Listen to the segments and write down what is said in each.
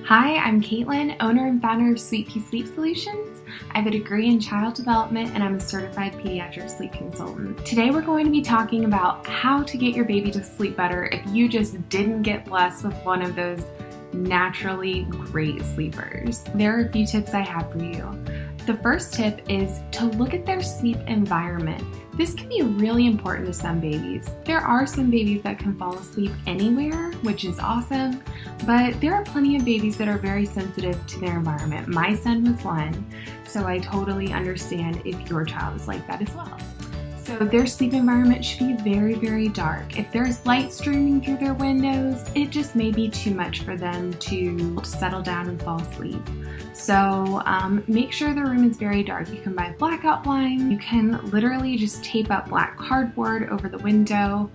Hi, I'm Caitlin, owner and founder of Sweet Pea Sleep Solutions. I have a degree in child development and I'm a certified pediatric sleep consultant. Today we're going to be talking about how to get your baby to sleep better if you just didn't get blessed with one of those naturally great sleepers. There are a few tips I have for you. The first tip is to look at their sleep environment. This can be really important to some babies. There are some babies that can fall asleep anywhere, which is awesome, but there are plenty of babies that are very sensitive to their environment. My son was one, so I totally understand if your child is like that as well. So their sleep environment should be very, very dark. If there's light streaming through their windows, it just may be too much for them to settle down and fall asleep. So make sure the room is very dark. You can buy blackout blinds. You can literally just tape up black cardboard over the window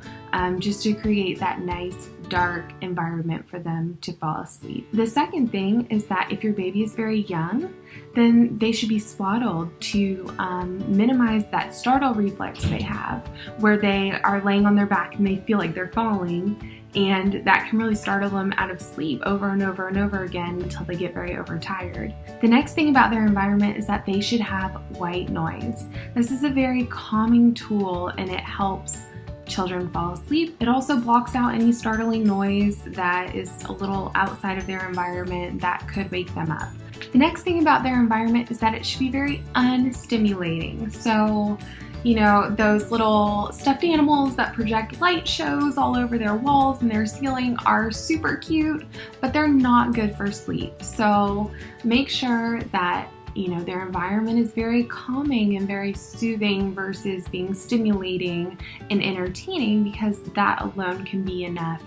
just to create that nice dark environment for them to fall asleep. The second thing is that if your baby is very young, then they should be swaddled to minimize that startle reflex they have, where they are laying on their back and they feel like they're falling, and that can really startle them out of sleep over and over and over again until they get very overtired. The next thing about their environment is that they should have white noise. This is a very calming tool and it helps children fall asleep. It also blocks out any startling noise that is a little outside of their environment that could wake them up. The next thing about their environment is that it should be very unstimulating. So, those little stuffed animals that project light shows all over their walls and their ceiling are super cute, but they're not good for sleep. So make sure that their environment is very calming and very soothing versus being stimulating and entertaining, because that alone can be enough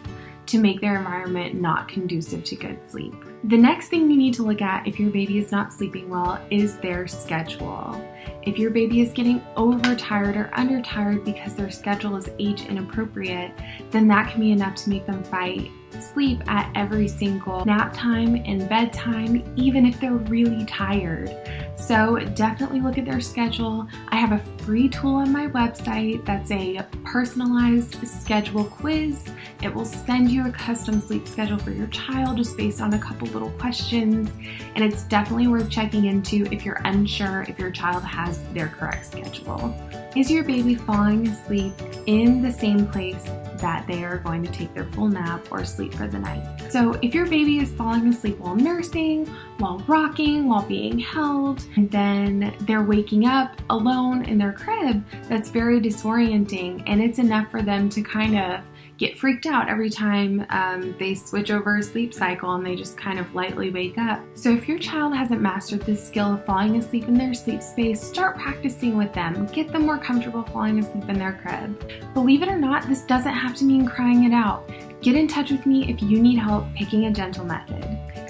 to make their environment not conducive to good sleep. The next thing you need to look at if your baby is not sleeping well is their schedule. If your baby is getting overtired or undertired because their schedule is age inappropriate, then that can be enough to make them fight sleep at every single nap time and bedtime, even if they're really tired. So definitely look at their schedule. I have a free tool on my website that's a personalized schedule quiz. It will send you a custom sleep schedule for your child just based on a couple little questions, and it's definitely worth checking into if you're unsure if your child has their correct schedule. Is your baby falling asleep in the same place that they are going to take their full nap or sleep for the night? So if your baby is falling asleep while nursing, while rocking, while being held, and then they're waking up alone in their crib, that's very disorienting, and it's enough for them to kind of get freaked out every time they switch over a sleep cycle and they just kind of lightly wake up. So if your child hasn't mastered this skill of falling asleep in their sleep space, start practicing with them. Get them more comfortable falling asleep in their crib. Believe it or not, this doesn't have to mean crying it out. Get in touch with me if you need help picking a gentle method.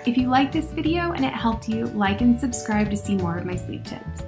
If you liked this video and it helped you, like and subscribe to see more of my sleep tips.